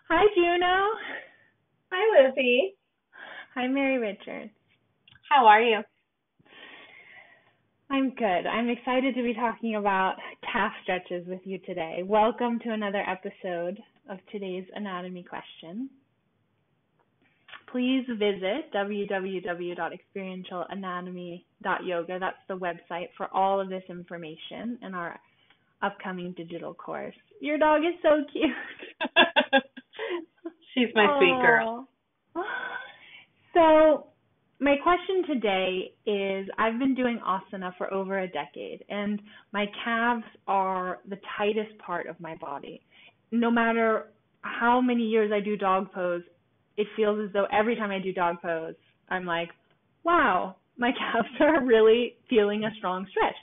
Hi, Juno. Hi, Lizzie. Hi, Mary Richards. How are you? I'm good. I'm excited to be talking about calf stretches with you today. Welcome to another episode of today's anatomy question. Please visit www.experientialanatomy.yoga. That's the website for all of this information in our upcoming digital course. Your dog is so cute. She's my sweet girl. So, my question today is I've been doing asana for over a decade, and my calves are the tightest part of my body. No matter how many years I do dog pose, it feels as though every time I do dog pose, I'm like, wow, my calves are really feeling a strong stretch.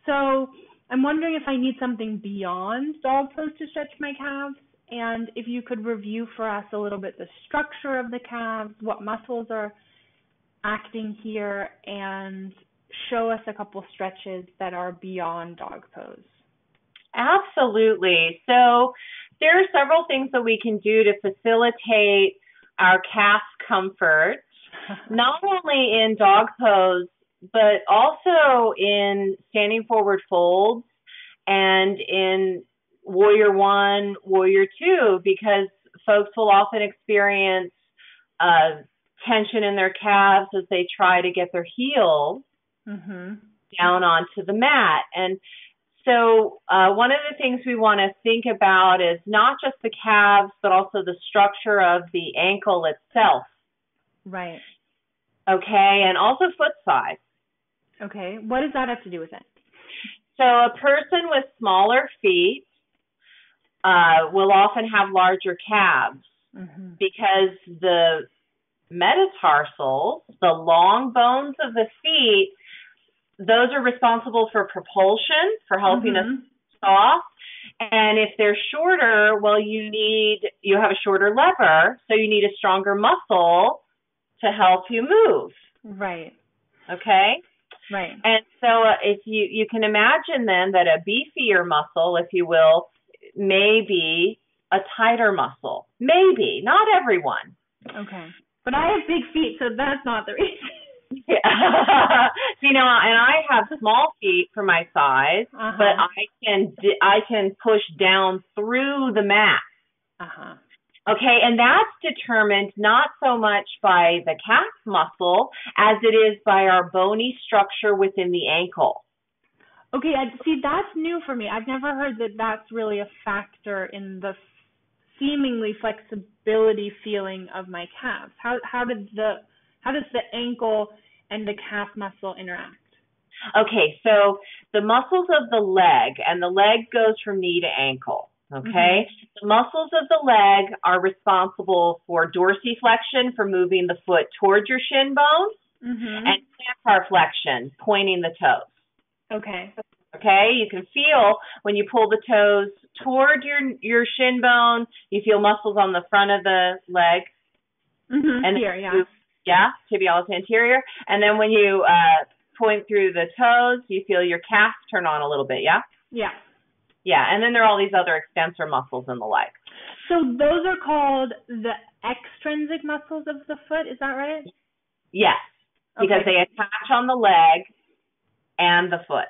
So, I'm wondering if I need something beyond dog pose to stretch my calves, and if you could review for us a little bit the structure of the calves, what muscles are acting here, and show us a couple stretches that are beyond dog pose. Absolutely. So there are several things that we can do to facilitate our calf comfort, not only in dog pose, but also in standing forward folds and in Warrior One, Warrior Two, because folks will often experience tension in their calves as they try to get their heels down onto the mat. And so one of the things we want to think about is not just the calves, but also the structure of the ankle itself. Right. Okay, and also foot size. Okay, what does that have to do with it? So a person with smaller feet will often have larger calves because the metatarsals, the long bones of the feet, those are responsible for propulsion, for helping us off. And if they're shorter, well, you have a shorter lever, so you need a stronger muscle to help you move. Right. Okay? Right. And so if you can imagine then that a beefier muscle, if you will, may be a tighter muscle. Maybe, not everyone. Okay. But I have big feet, so that's not the reason. Yeah. And I have small feet for my size, but I can push down through the mat. Okay, and that's determined not so much by the calf muscle as it is by our bony structure within the ankle. Okay, see, that's new for me. I've never heard that that's really a factor in the seemingly flexibility feeling of my calves. How does the ankle and the calf muscle interact? Okay, so the muscles of the leg, and the leg goes from knee to ankle. Okay, the muscles of the leg are responsible for dorsiflexion, for moving the foot towards your shin bone, and plantar flexion, pointing the toes. Okay. Okay, you can feel when you pull the toes toward your shin bone, you feel muscles on the front of the leg. And here, tibialis anterior. And then when you point through the toes, you feel your calf turn on a little bit, yeah? Yeah. Yeah, and then there are all these other extensor muscles in the leg. So those are called the extrinsic muscles of the foot, is that right? Yes, because they attach on the leg and the foot.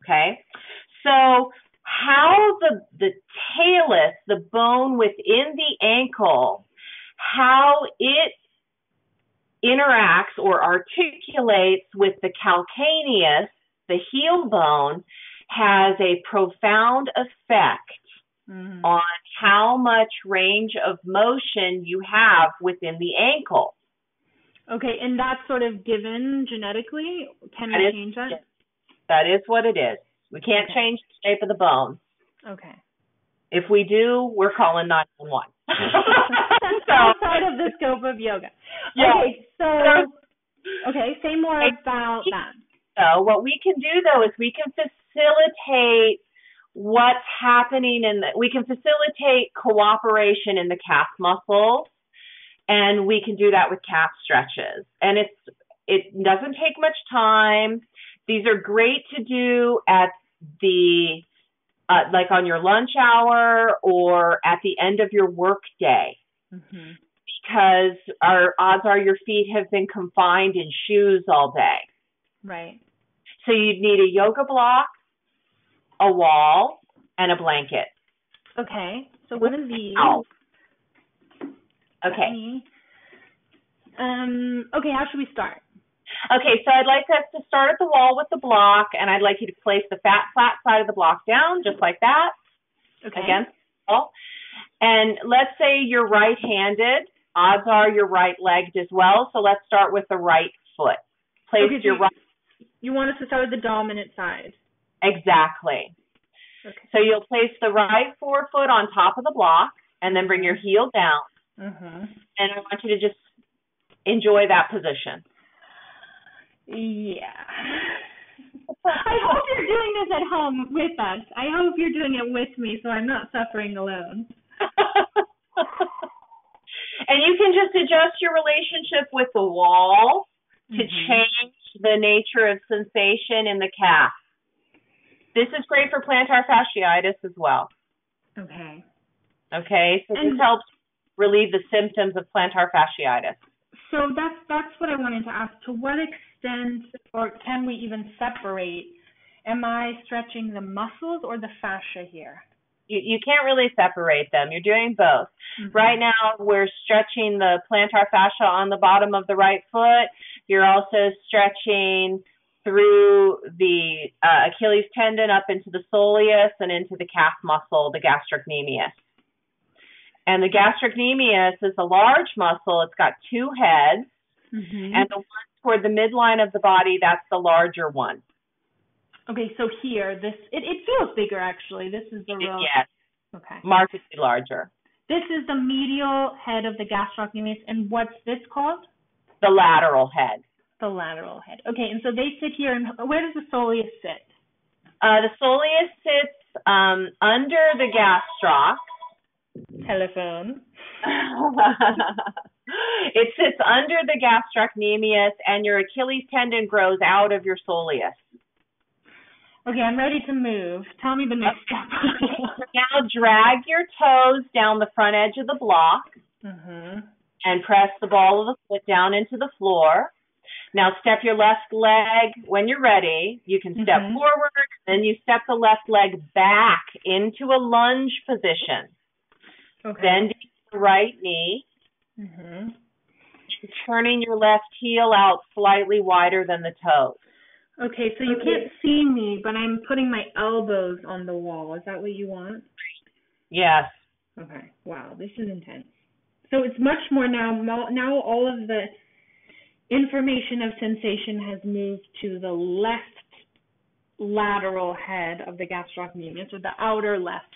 Okay, so how the talus, the bone within the ankle, how it interacts or articulates with the calcaneus, the heel bone, has a profound effect on how much range of motion you have within the ankle. Okay, and that's sort of given genetically? Can we change that? Yes. That is what it is. We can't change the shape of the bone. Okay. If we do, we're calling 911. That's outside of the scope of yoga. Yeah. Okay, say more about that. So what we can do, though, is we can facilitate what's happening we can facilitate cooperation in the calf muscles, and we can do that with calf stretches. And it doesn't take much time. These are great to do at the like on your lunch hour or at the end of your work day. Mm-hmm. Because our odds are your feet have been confined in shoes all day. Right. So you'd need a yoga block, a wall, and a blanket. Okay. So one of these. Okay. Okay, how should we start? Okay, so I'd like us to start at the wall with the block, and I'd like you to place the flat side of the block down, just like that, against the wall. And let's say you're right-handed. Odds are you're right-legged as well, so let's start with the right foot. Place your right. You want us to start with the dominant side. Exactly. Okay. So you'll place the right forefoot on top of the block, and then bring your heel down. Mm-hmm. And I want you to just enjoy that position. Yeah. I hope you're doing this at home with us. I hope you're doing it with me so I'm not suffering alone. And you can just adjust your relationship with the wall to change the nature of sensation in the calf. This is great for plantar fasciitis as well. Okay. Okay, so this helps relieve the symptoms of plantar fasciitis. So that's what I wanted to ask. To what extent, or can we even separate, am I stretching the muscles or the fascia here? You can't really separate them. You're doing both. Mm-hmm. Right now, we're stretching the plantar fascia on the bottom of the right foot. You're also stretching through the Achilles tendon up into the soleus and into the calf muscle, the gastrocnemius. And the gastrocnemius is a large muscle. It's got two heads, and the one toward the midline of the body, that's the larger one. Okay, so here, it feels bigger, actually. This is the real... Yes, okay. Markedly larger. This is the medial head of the gastrocnemius, and what's this called? The lateral head. The lateral head. Okay, and so they sit here, and where does the soleus sit? The soleus sits under the gastroc. Telephone. It sits under the gastrocnemius, and your Achilles tendon grows out of your soleus. Okay, I'm ready to move. Tell me the next step. Now drag your toes down the front edge of the block and press the ball of the foot down into the floor. Now step your left leg when you're ready. You can step forward, then you step the left leg back into a lunge position. Okay. Bending the right knee. Turning your left heel out slightly wider than the toes. Okay, so you can't see me, but I'm putting my elbows on the wall. Is that what you want? Yes. Okay. Wow, this is intense. So it's much more now. Now all of the information of sensation has moved to the left lateral head of the gastrocnemius, or the outer left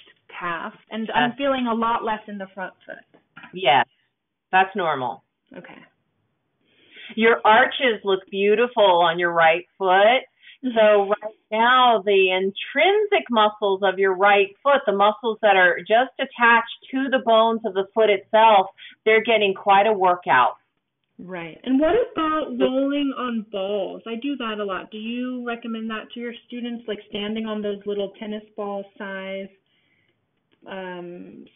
calf, and I'm feeling a lot less in the front foot. Yes, that's normal. Okay. Your arches look beautiful on your right foot. So right now, the intrinsic muscles of your right foot, the muscles that are just attached to the bones of the foot itself, they're getting quite a workout. Right. And what about rolling on balls? I do that a lot. Do you recommend that to your students, like standing on those little tennis ball size,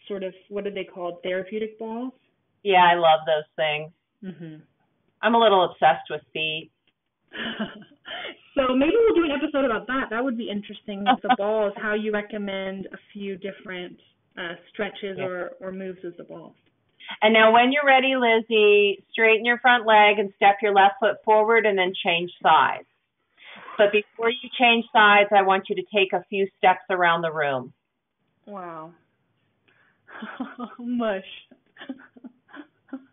sort of, what are they called, therapeutic balls? Yeah, I love those things. I'm a little obsessed with feet. So maybe we'll do an episode about that. That would be interesting with the balls, how you recommend a few different stretches or moves with the balls. And now when you're ready, Lizzie, straighten your front leg and step your left foot forward and then change sides. But before you change sides, I want you to take a few steps around the room. Wow. Mush.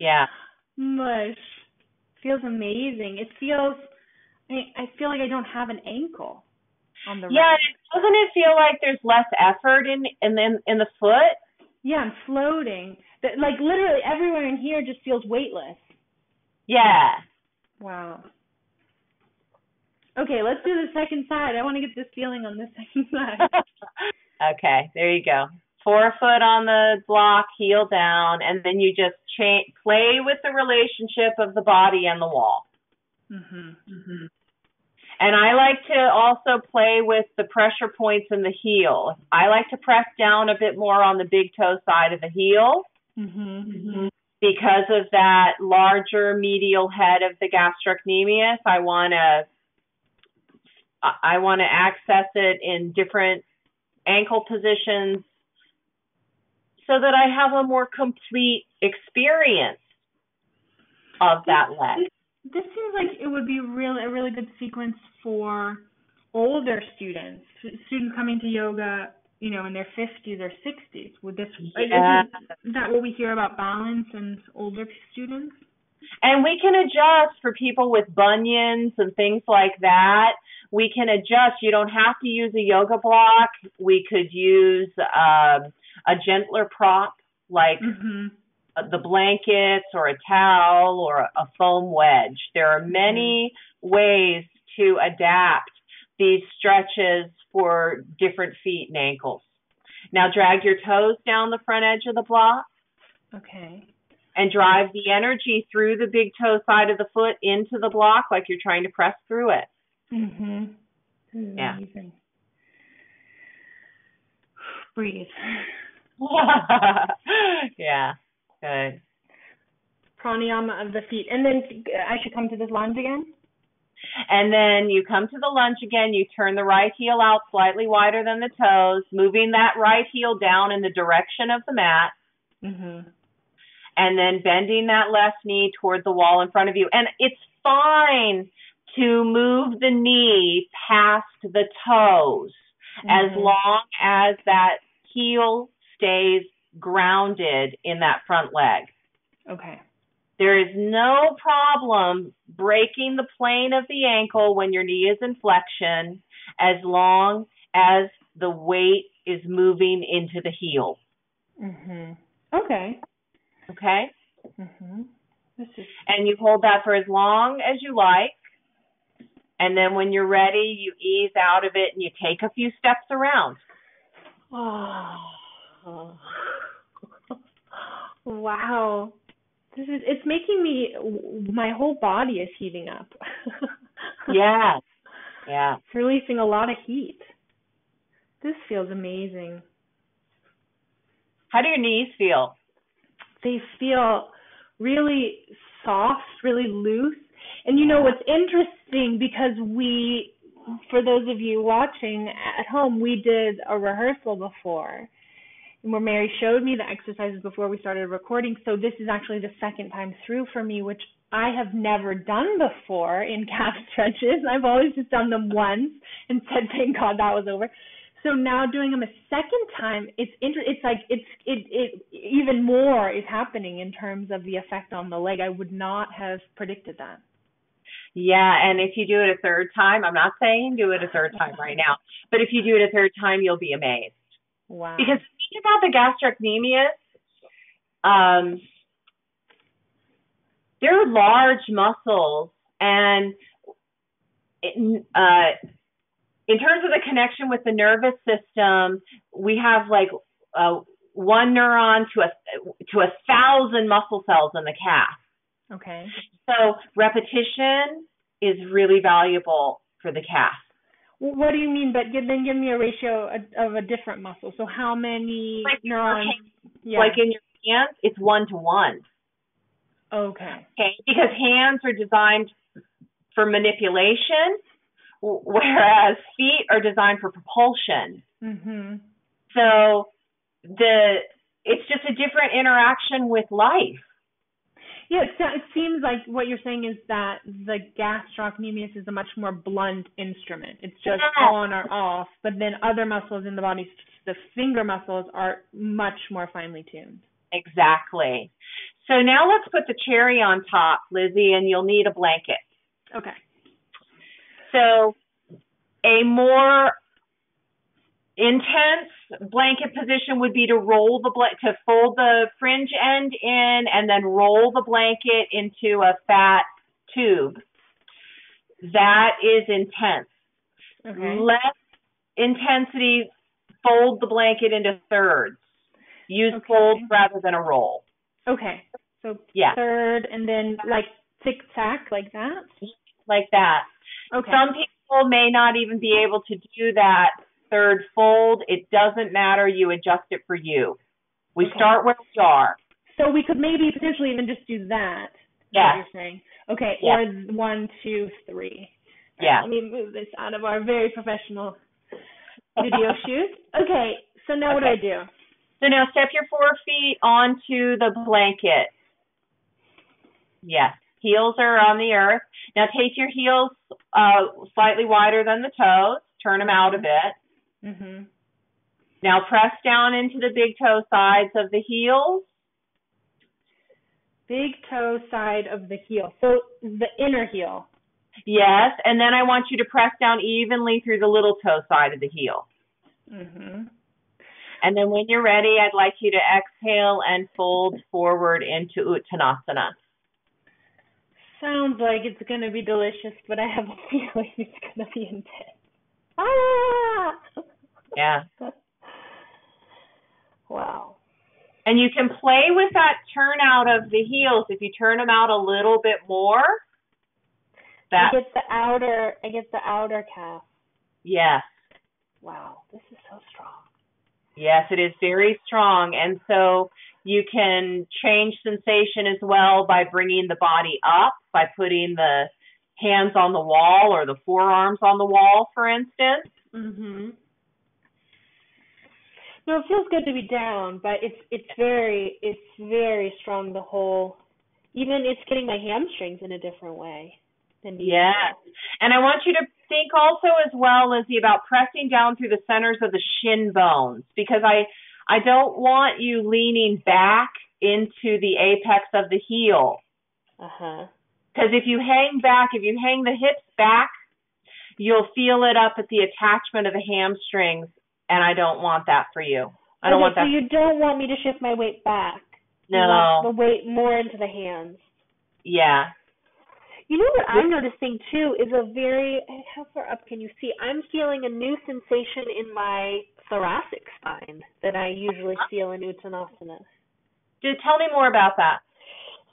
Yeah. Mush. Feels amazing. It feels, I feel like I don't have an ankle on the right. Yeah, doesn't it feel like there's less effort in the foot? Yeah, I'm floating. Like literally everywhere in here just feels weightless. Yeah. Wow. Okay, let's do the second side. I want to get this feeling on this second side. Okay, there you go. Forefoot on the block, heel down, and then you just play with the relationship of the body and the wall. And I like to also play with the pressure points in the heel. I like to press down a bit more on the big toe side of the heel because of that larger medial head of the gastrocnemius. I want to access it in different ankle positions so that I have a more complete experience of that leg. This seems like it would be a really good sequence for older students coming to yoga, in their 50s or 60s. Is that what we hear about balance and older students? And we can adjust for people with bunions and things like that. We can adjust. You don't have to use a yoga block. We could use a gentler prop like the blankets or a towel or a foam wedge. There are many ways to adapt these stretches for different feet and ankles. Now drag your toes down the front edge of the block. Okay. And drive the energy through the big toe side of the foot into the block like you're trying to press through it. Yeah. Amazing. Breathe. Yeah. Good. Pranayama of the feet. And then I should come to this lunge again? And then you come to the lunge again. You turn the right heel out slightly wider than the toes, moving that right heel down in the direction of the mat. And then bending that left knee toward the wall in front of you. And it's fine to move the knee past the toes as long as that heel stays grounded in that front leg. Okay. There is no problem breaking the plane of the ankle when your knee is in flexion as long as the weight is moving into the heel. Okay. Okay? And you hold that for as long as you like. And then when you're ready, you ease out of it and you take a few steps around. Wow. It's making me, my whole body is heating up. Yeah. It's releasing a lot of heat. This feels amazing. How do your knees feel? They feel really soft, really loose. And what's interesting, because for those of you watching at home, we did a rehearsal before where Mary showed me the exercises before we started recording. So this is actually the second time through for me, which I have never done before in calf stretches. I've always just done them once and said, thank God that was over. So now doing them a second time, it's even more is happening in terms of the effect on the leg. I would not have predicted that. Yeah, and if you do it a third time, I'm not saying do it a third time right now, but if you do it a third time, you'll be amazed. Wow. Because think about the gastrocnemius. They're large muscles, and in terms of the connection with the nervous system, we have like one neuron to 1,000 muscle cells in the calf. Okay. So repetition is really valuable for the calf. Well, what do you mean? But then give me a ratio of a different muscle. So how many neurons? Like in your hands, it's 1-to-1. Okay. Because hands are designed for manipulation, whereas feet are designed for propulsion. So it's just a different interaction with life. Yeah, it seems like what you're saying is that the gastrocnemius is a much more blunt instrument. It's just on or off, but then other muscles in the body, the finger muscles, are much more finely tuned. Exactly. So now let's put the cherry on top, Lizzie, and you'll need a blanket. Okay. So a more intense blanket position would be to fold the fringe end in and then roll the blanket into a fat tube. That is intense. Okay. Less intensity, fold the blanket into thirds. Use fold rather than a roll. Okay. So third and then like tic-tac like that? Like that. Okay. Some people people may not even be able to do that third fold. It doesn't matter. You adjust it for you. We start where we are. So we could maybe potentially even just do that. Yes. You're saying. Okay, Yes. or 1, 2, 3. Yeah. Let me move this out of our very professional video shoot. Okay, so now what do I do? So now step your 4 feet onto the blanket. Yes. Heels are on the earth. Now take your heels slightly wider than the toes. Turn them out a bit. Mm-hmm. Now press down into the big toe sides of the heels. Big toe side of the heel. So the inner heel. Yes, and then I want you to press down evenly through the little toe side of the heel. Mm-hmm. And then when you're ready, I'd like you to exhale and fold forward into Uttanasana. Sounds like it's going to be delicious, but I have a feeling it's going to be intense. Ah! Yeah. Wow. And you can play with that turnout of the heels. If you turn them out a little bit more, I get the outer calf. Yes. Wow, this is so strong. Yes, it is very strong. And so you can change sensation as well by bringing the body up, by putting the hands on the wall or the forearms on the wall, for instance. Mm-hmm. No, it feels good to be down, but it's very strong, the whole, even it's getting my hamstrings in a different way than usual. Yes. And I want you to think also as well, Lizzie, about pressing down through the centers of the shin bones, because I don't want you leaning back into the apex of the heel. Uh-huh. Because if you hang back, if you hang the hips back, you'll feel it up at the attachment of the hamstrings, and I don't want that for you. I don't want that. So you don't want me to shift my weight back. No. You want the weight more into the hands. Yeah. You know what I'm noticing too is how far up can you see? I'm feeling a new sensation in my thoracic spine that I usually feel in Uttanasana. Tell me more about that.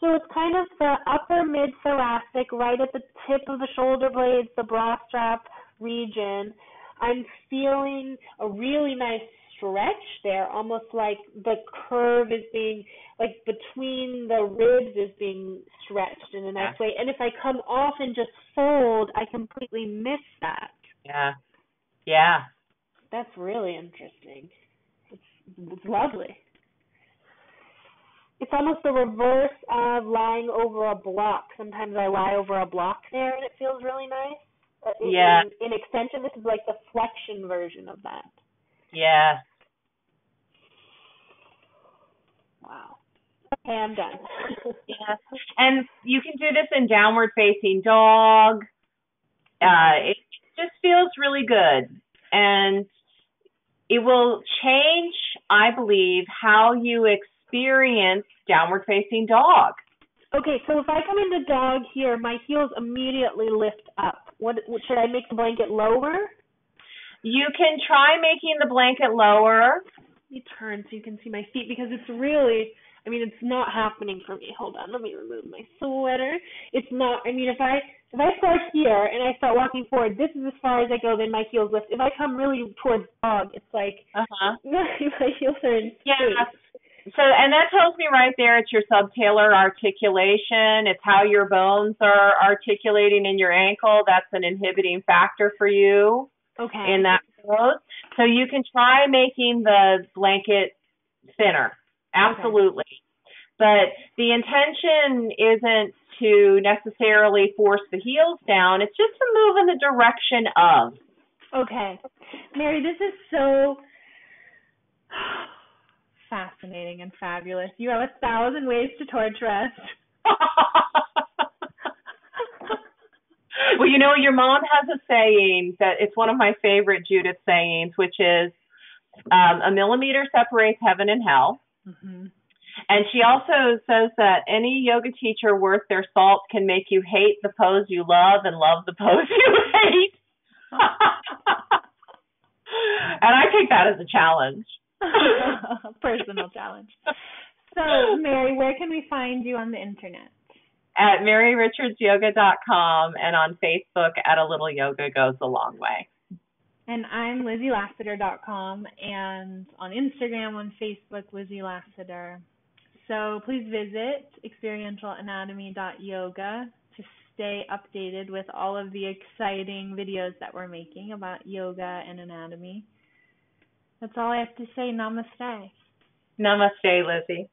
So it's kind of the upper mid-thoracic, right at the tip of the shoulder blades, the bra strap region. I'm feeling a really nice stretch there, almost like the curve is being, like between the ribs is being stretched in a nice way. And if I come off and just fold, I completely miss that. Yeah. Yeah. That's really interesting. It's lovely. It's almost the reverse of lying over a block. Sometimes I lie over a block there and it feels really nice. Yeah. In extension, this is like the flexion version of that. Yeah. Wow. Okay, I'm done. Yeah. And you can do this in downward facing dog. It just feels really good. And it will change, I believe, how you experience downward facing dog. Okay, so if I come into dog here, my heels immediately lift up. What should I make the blanket lower? You can try making the blanket lower. Let me turn so you can see my feet, because it's really, it's not happening for me. Hold on, let me remove my sweater. It's not, if I start here and I start walking forward, this is as far as I go, then my heels lift. If I come really towards dog, it's like, my heels are in space. Yeah. So, and that tells me right there, it's your subtalar articulation. It's how your bones are articulating in your ankle. That's an inhibiting factor for you. Okay. In that pose. So you can try making the blanket thinner. Absolutely. Okay. But the intention isn't to necessarily force the heels down. It's just to move in the direction of. Okay. Mary, this is so fascinating and fabulous. You have 1,000 ways to torture us. Well, your mom has a saying that it's one of my favorite Judith sayings, which is a millimeter separates heaven and hell. Mm-hmm. And she also says that any yoga teacher worth their salt can make you hate the pose you love and love the pose you hate. And I take that as a challenge. Personal challenge. So, Mary, where can we find you on the internet? at maryrichardsyoga.com and on Facebook at A Little Yoga Goes a Long Way. And I'm LizzieLasater.com and on Instagram, on Facebook, Lizzie Lasater. So please visit experientialanatomy.yoga to stay updated with all of the exciting videos that we're making about yoga and anatomy. That's all I have to say. Namaste. Namaste, Lizzie.